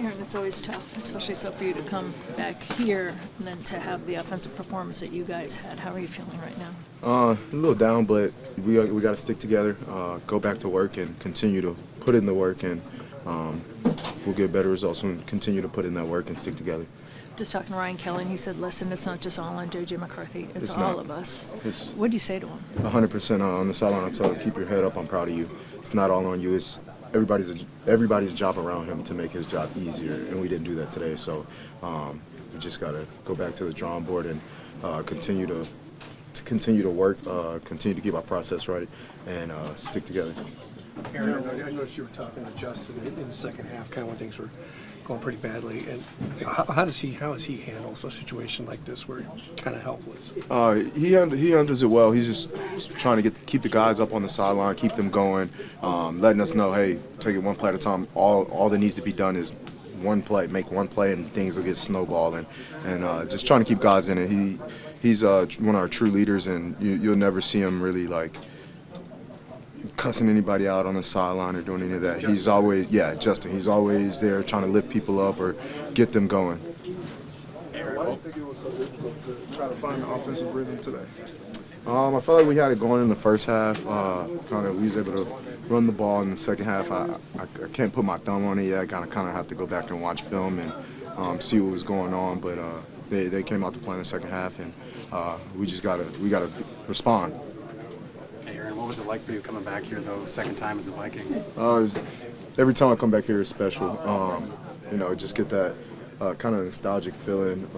Aaron, it's always tough, especially so for you to come back here and then to have the offensive performance that you guys had. How are you feeling right now? A little down, but we got to stick together, go back to work, and continue to put in the work, and we'll get better results when we continue to put in that work and stick together. Just talking to Ryan Kelly, and he said, listen, it's not just all on J.J. McCarthy. It's all not. Of us. It's what do you say to him? 100% on the sideline. I tell him, keep your head up. I'm proud of you. It's not all on you. It's everybody's job around him to make his job easier, and we didn't do that today. So we just got to go back to the drawing board and continue to work, continue to keep our process right, and stick together. Aaron, I noticed you were talking to Justin in the second half, kind of when things were going pretty badly. And how has he handled a situation like this where he's kind of helpless? He handles it well. He's just trying to keep the guys up on the sideline, keep them going, letting us know, hey, take it one play at a time. All that needs to be done is one play, make one play, and things will get snowballing. And just trying to keep guys in it. He's one of our true leaders, and you'll never see him really like cussing anybody out on the sideline or doing any of that. He's always, Justin, he's always there trying to lift people up or get them going. Why do you think it was so difficult to try to find the offensive rhythm today? I felt like we had it going in the first half. We was able to run the ball in the second half. I can't put my thumb on it yet. I kind of have to go back and watch film and see what was going on. But they came out to play in the second half, and we gotta respond. Aaron, what was it like for you coming back here, though, second time as a Viking? Every time I come back here is special. Just get that kind of nostalgic feeling.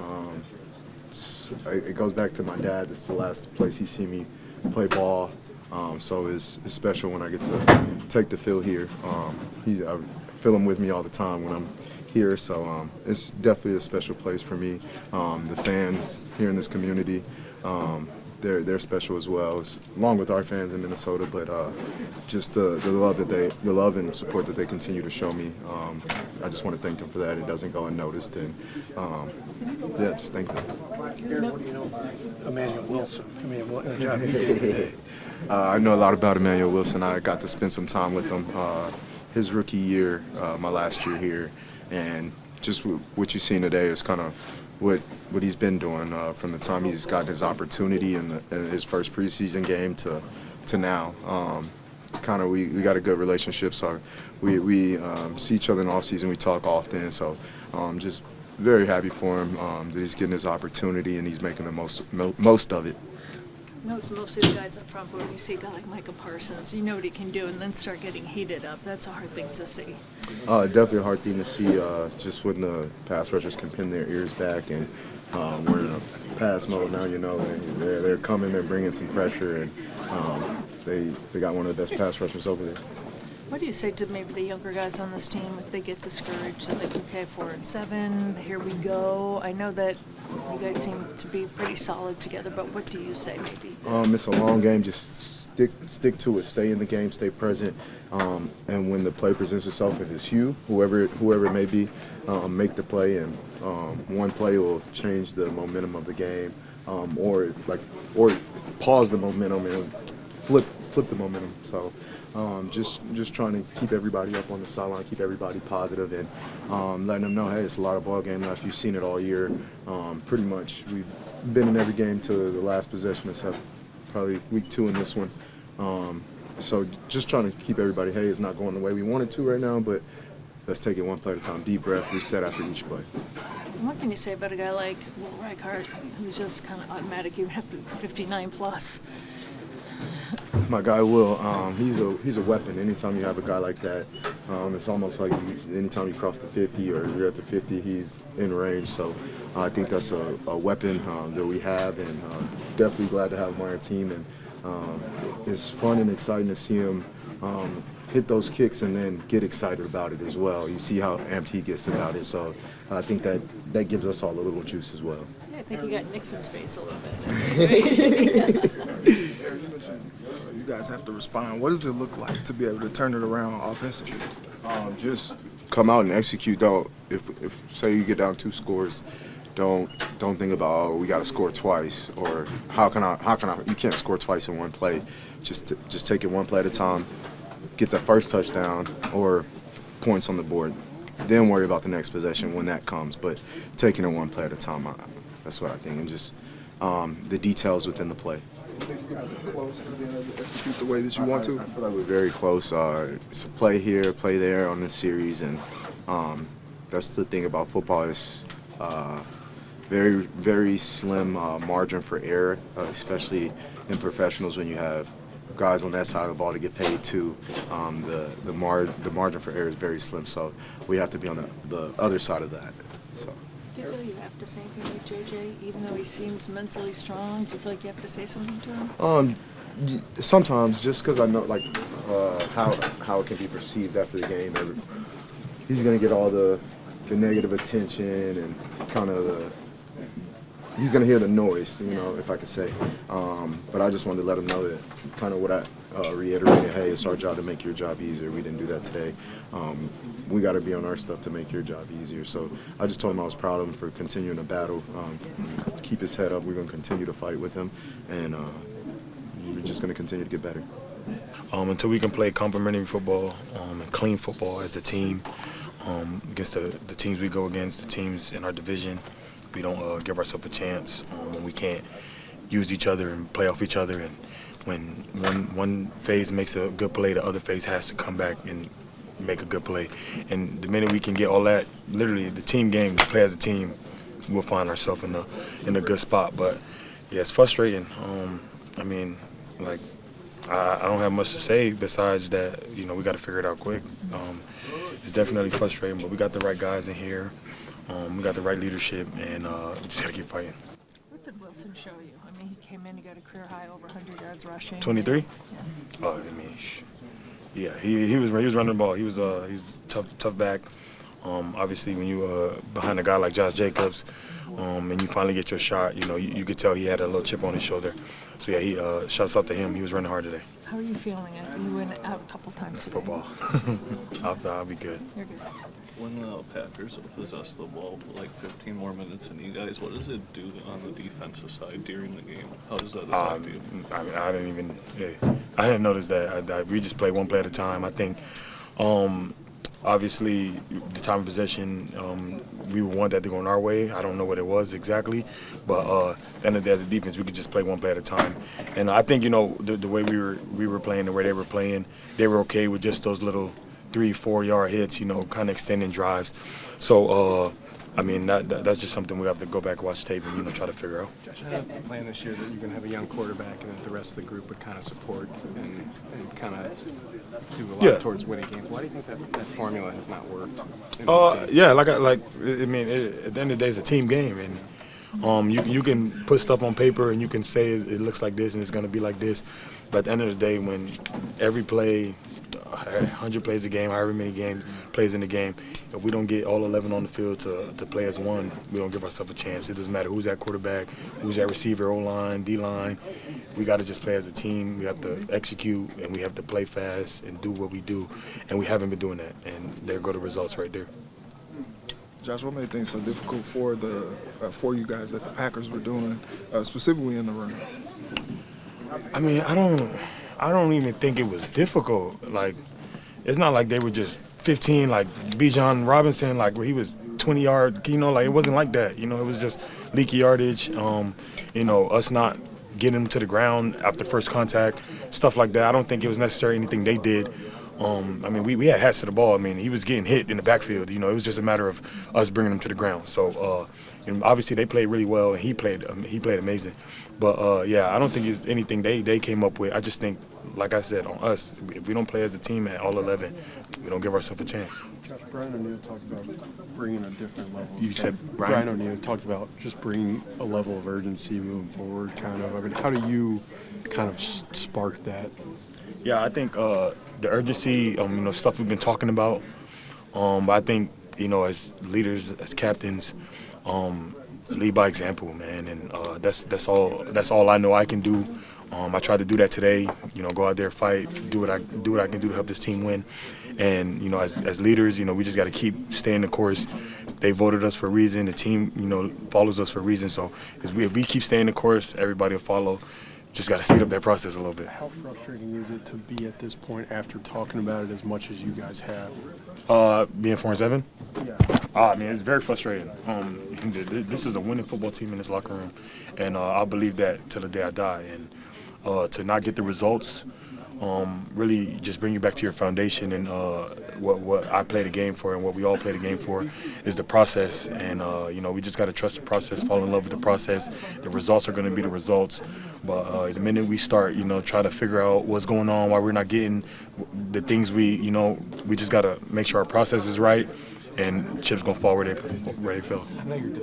It goes back to my dad. This is the last place he seen me play ball. So it's special when I get to take the field here. I feel him with me all the time when I'm here. So it's definitely a special place for me. The fans here in this community, they're special as well, along with our fans in Minnesota. But just the love and support that they continue to show me, I just want to thank them for that. It doesn't go unnoticed, and just thank them. Aaron, what do you know about Emmanuel Wilson? I mean, what the job he did today? I know a lot about Emmanuel Wilson. I got to spend some time with him his rookie year, my last year here, and just what you've seen today is kind of what he's been doing from the time he's gotten his opportunity in his first preseason game to now. We got a good relationship, so we see each other in the offseason. We talk often, so just very happy for him that he's getting his opportunity and he's making the most of it. No, it's mostly the guys up front, but when you see a guy like Micah Parsons, you know what he can do, and then start getting heated up. That's a hard thing to see. Definitely a hard thing to see, just when the pass rushers can pin their ears back, and we're in a pass mode now. They're coming, they're bringing some pressure, and they got one of the best pass rushers over there. What do you say to maybe the younger guys on this team if they get discouraged and they think, okay, 4-7, here we go? I know that you guys seem to be pretty solid together, but what do you say maybe? It's a long game. Just stick to it. Stay in the game. Stay present. And when the play presents itself, if it's you, whoever it may be, make the play. And one play will change the momentum of the game, or pause the momentum and flip the momentum. So. Just trying to keep everybody up on the sideline, keep everybody positive, and letting them know, hey, it's a lot of ball game left. You've seen it all year. Pretty much, we've been in every game to the last possession, except probably week 2 in this one. So just trying to keep everybody, hey, it's not going the way we want it to right now, but let's take it one play at a time. Deep breath, reset after each play. What can you say about a guy like Reichard, who's just kind of automatic, even after 59 plus? My guy Will, he's a weapon. Anytime you have a guy like that, it's almost like anytime you cross the 50 or you're at the 50, he's in range. So I think that's a weapon that we have, and definitely glad to have him on our team. And it's fun and exciting to see him hit those kicks and then get excited about it as well. You see how amped he gets about it. So I think that gives us all a little juice as well. Yeah, I think you got Nixon's face a little bit. You mentioned you guys have to respond. What does it look like to be able to turn it around offensively? Just come out and execute. Don't if say you get down 2 scores, don't think about we got to score twice or how can I you can't score twice in one play. Just take it one play at a time. Get the first touchdown or points on the board. then worry about the next possession when that comes. But taking it one play at a time, that's what I think, and just the details within the play. Do you think you guys are close to being able to execute the way that you want to? I feel like we're very close. It's a play here, play there on this series, and that's the thing about football is very, very slim margin for error, especially in professionals when you have guys on that side of the ball to get paid too. The margin for error is very slim, so we have to be on the other side of that. So. Do you feel you have to say anything with JJ, even though he seems mentally strong? Do you feel like you have to say something to him? Sometimes, just because I know like how it can be perceived after the game. He's gonna get all the negative attention and kind of he's gonna hear the noise, if I could say. But I just wanted to let him know that kind of what I reiterated. Hey, it's our job to make your job easier. We didn't do that today. We got to be on our stuff to make your job easier. So I just told him I was proud of him for continuing to battle, keep his head up. We're going to continue to fight with him, and we're just going to continue to get better. Until we can play complementary football and clean football as a team against the teams we go against, the teams in our division, we don't give ourselves a chance. We can't use each other and play off each other. And when one phase makes a good play, the other phase has to come back and make a good play. And the minute we can get all that, literally the team game, we play as a team, we'll find ourselves in a good spot. But yeah, it's frustrating. I don't have much to say besides that, we got to figure it out quick. It's definitely frustrating, but we got the right guys in here. We got the right leadership, and we just got to keep fighting. What did Wilson show you? I mean, he came in, he got a career high over 100 yards rushing. 23? Yeah. Oh, yeah, he was running the ball. He was tough back. Obviously, when you behind a guy like Josh Jacobs, and you finally get your shot, you could tell he had a little chip on his shoulder. So yeah, he shouts out to him. He was running hard today. How are you feeling? You went out a couple times today. Football. I'll be good. You're good. When the Packers possess the ball for like 15 more minutes than you guys, what does it do on the defensive side during the game? How does that affect you? I didn't notice that. We just play one play at a time. I think, obviously, the time of possession, we would want that to go in our way. I don't know what it was exactly, but at the end of the day, as a defense, we could just play one play at a time. And I think, the way we were playing, the way they were playing, they were okay with just those little 3-4 yard hits, kind of extending drives. So, that's just something we have to go back and watch tape and, try to figure out. Josh, I have a plan this year that you're going to have a young quarterback and that the rest of the group would kind of support and kind of do a lot towards winning games. Why do you think that formula has not worked in this game? Yeah, at the end of the day, it's a team game, and you can put stuff on paper and you can say it looks like this and it's going to be like this, but at the end of the day, when every play, 100 plays a game, however many plays in the game, if we don't get all 11 on the field to play as one, we don't give ourselves a chance. It doesn't matter who's that quarterback, who's that receiver, O-line, D-line. We got to just play as a team. We have to execute, and we have to play fast and do what we do, and we haven't been doing that, and there go the results right there. Josh, what made things so difficult for you guys that the Packers were doing, specifically in the run? I don't even think it was difficult. It's not like they were just 15, like Bijan Robinson, where he was 20 yard, it wasn't like that. It was just leaky yardage, us not getting him to the ground after first contact, stuff like that. I don't think it was necessarily anything they did. We had hats to the ball. he was getting hit in the backfield. It was just a matter of us bringing him to the ground. So, obviously they played really well, and he played amazing. But, I don't think it's anything they came up with. I just think, like I said, on us, if we don't play as a team at all 11, we don't give ourselves a chance. Josh, Brian O'Neill talked about bringing a different level. You said Brian O'Neill talked about just bringing a level of urgency moving forward, kind of. How do you kind of spark that? Yeah, I think the urgency, stuff we've been talking about. But I think, as leaders, as captains, lead by example, man, and that's all I know I can do. I tried to do that today. Go out there, fight, do what I can do to help this team win. And as leaders, we just got to keep staying the course. They voted us for a reason. The team, follows us for a reason. So if we keep staying the course, everybody will follow. just got to speed up that process a little bit. How frustrating is it to be at this point after talking about it as much as you guys have? Being 4-7? Yeah. I mean, it's very frustrating. This is a winning football team in this locker room, and I believe that till the day I die. And to not get the results, really just bring you back to your foundation and what I play the game for and what we all play the game for is the process. And, we just got to trust the process, fall in love with the process. The results are going to be the results. But the minute we start, try to figure out what's going on, why we're not getting the things we just got to make sure our process is right. And chips gonna fall where they fell. I know you're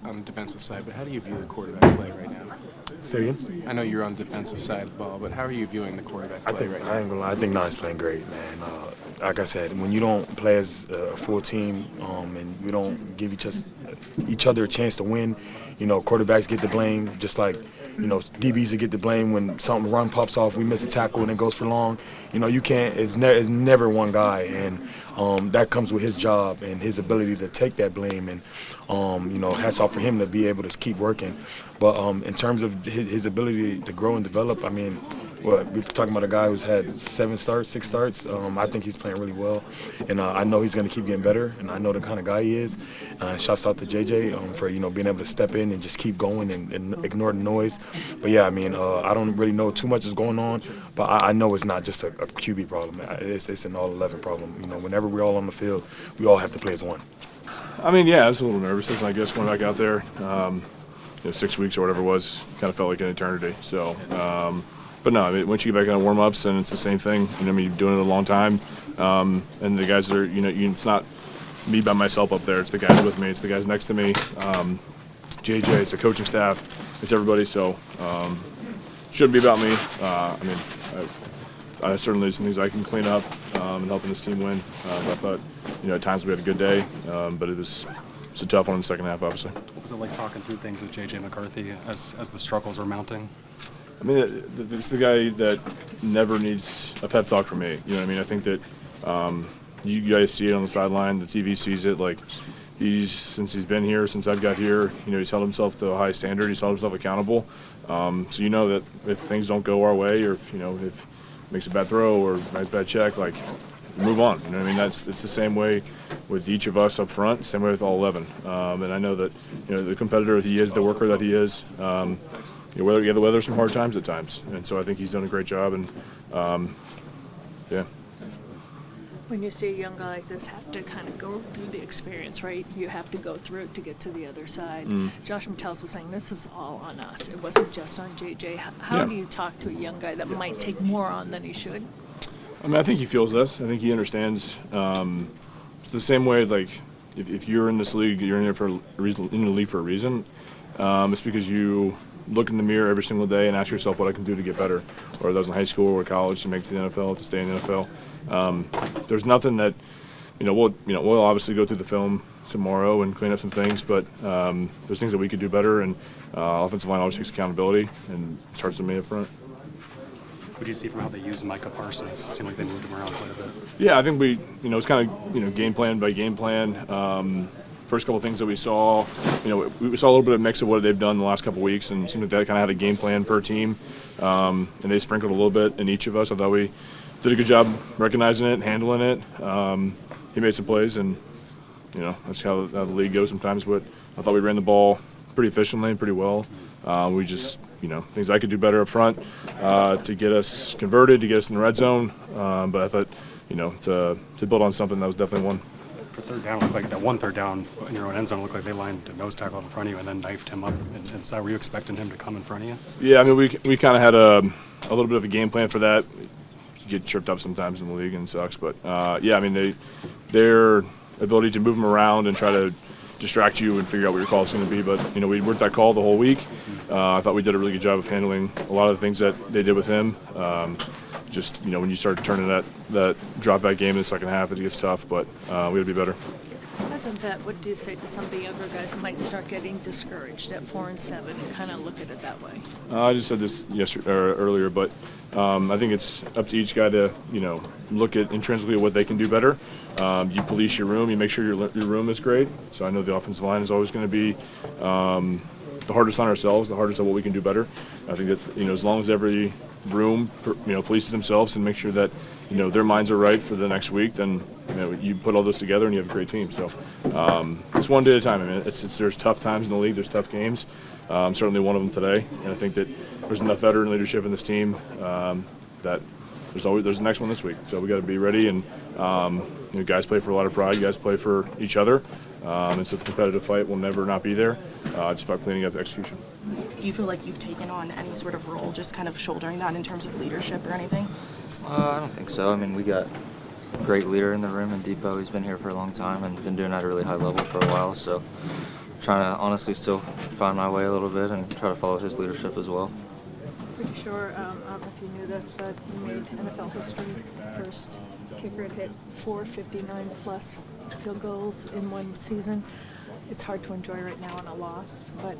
on the defensive side, but how do you view the quarterback play right now? Say again? I know you're on the defensive side of the ball, but how are you viewing the quarterback play right now? I ain't gonna lie. I think Nine's playing great, man. Like I said, when you don't play as a full team and we don't give each other a chance to win, quarterbacks get the blame, just like DBs get the blame when something run pops off, we miss a tackle and it goes for long. You can't. It's never one guy, and that comes with his job and his ability to take that blame. And hats off for him to be able to keep working. But in terms of his ability to grow and develop, I mean, we're talking about a guy who's had 6 starts. I think he's playing really well, and I know he's going to keep getting better, and I know the kind of guy he is. Shouts out to JJ for being able to step in and just keep going and ignore the noise. But yeah, I mean, I don't really know too much is going on, but I know it's not just a QB problem. It's an all-11 problem. Whenever we're all on the field, we all have to play as one. I mean, yeah, I was a little nervous, I guess, going back out there. 6 weeks or whatever it was, kind of felt like an eternity. So. But no, I mean, once you get back on warm-ups, and it's the same thing. You're doing it a long time, and the guys that are, it's not me by myself up there. It's the guys with me. It's the guys next to me. JJ, it's the coaching staff. It's everybody. So shouldn't be about me. I certainly there's some things I can clean up in helping this team win. I thought, at times we had a good day, but it's a tough one in the second half, obviously. What was it like talking through things with JJ McCarthy as the struggles were mounting? I mean, it's the guy that never needs a pep talk from me. I think that you guys see it on the sideline. The TV sees it. Like, since he's been here, since I've got here, he's held himself to a high standard. He's held himself accountable. So that if things don't go our way, or if he makes a bad throw or makes a bad check, like, move on. It's the same way with each of us up front, same way with all 11. And I know that the competitor he is, the worker that he is. You have to weather some hard times at times, and so I think he's done a great job. And yeah. When you see a young guy like this have to kind of go through the experience, right? You have to go through it to get to the other side. Josh Metellus was saying this was all on us. It wasn't just on JJ. How do you talk to a young guy that might take more on than he should? I think he feels this. I think he understands. It's the same way, like, if you're in this league, you're in there for a reason. In the league for a reason. It's because you look in the mirror every single day and ask yourself what I can do to get better, or that was in high school or college to make the NFL, to stay in the NFL. There's nothing that, we'll obviously go through the film tomorrow and clean up some things, but there's things that we could do better, and offensive line always takes accountability and starts with me up front. What do you see from how they use Micah Parsons? It seemed like they moved him around quite a bit. Yeah, I think it's kind of, game plan by game plan. First couple of things that we saw, we saw a little bit of mix of what they've done the last couple of weeks, and it seemed like they kind of had a game plan per team, and they sprinkled a little bit in each of us. I thought we did a good job recognizing it, handling it. He made some plays, and that's how the league goes sometimes. But I thought we ran the ball pretty efficiently and pretty well. We just, things I could do better up front to get us converted, to get us in the red zone. But I thought, to build on something, that was definitely one. For third down, looked like that one third down in your own end zone looked like they lined a nose tackle in front of you and then knifed him up. And so were you expecting him to come in front of you? Yeah, we kind of had a little bit of a game plan for that. You get tripped up sometimes in the league and it sucks. But, their ability to move him around and try to distract you and figure out what your call is going to be. But, we worked that call the whole week. I thought we did a really good job of handling a lot of the things that they did with him. When you start turning that drop back game in the second half, it gets tough, but we got to be better. As a vet, what do you say to some of the younger guys who might start getting discouraged at 4-7 and kind of look at it that way? I just said this earlier, but I think it's up to each guy to look at intrinsically what they can do better. You police your room, you make sure your room is great. So I know the offensive line is always going to be the hardest on ourselves, the hardest on what we can do better. I think that, as long as every room, polices themselves and make sure that, their minds are right for the next week, then, you put all those together and you have a great team. So it's one day at a time. I mean, there's tough times in the league. There's tough games. Certainly one of them today. And I think that there's enough veteran leadership in this team that there's the next one this week. So we got to be ready. And guys play for a lot of pride. Guys play for each other. And so the competitive fight will never not be there. Just about cleaning up the execution. Do you feel like you've taken on any sort of role, just kind of shouldering that in terms of leadership or anything? I don't think so. I mean, we got a great leader in the room in Depot. He's been here for a long time and been doing it at a really high level for a while. So trying to honestly still find my way a little bit and try to follow his leadership as well. Pretty sure, I don't know if you knew this, but you made NFL history. First kicker to hit 459-plus field goals in one season. It's hard to enjoy right now on a loss, but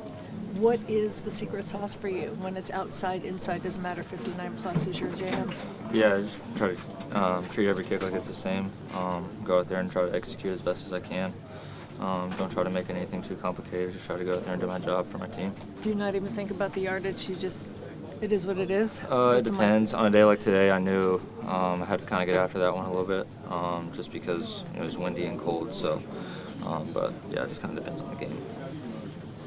what is the secret sauce for you? When it's outside, inside, doesn't matter, 59-plus is your jam? Yeah, I just try to treat every kick like it's the same. Go out there and try to execute as best as I can. Don't try to make anything too complicated. Just try to go out there and do my job for my team. Do you not even think about the yardage? It is what it is? It depends. On a day like today, I knew I had to kind of get after that one a little bit, just because it was windy and cold. So, but yeah, it just kind of depends on the game.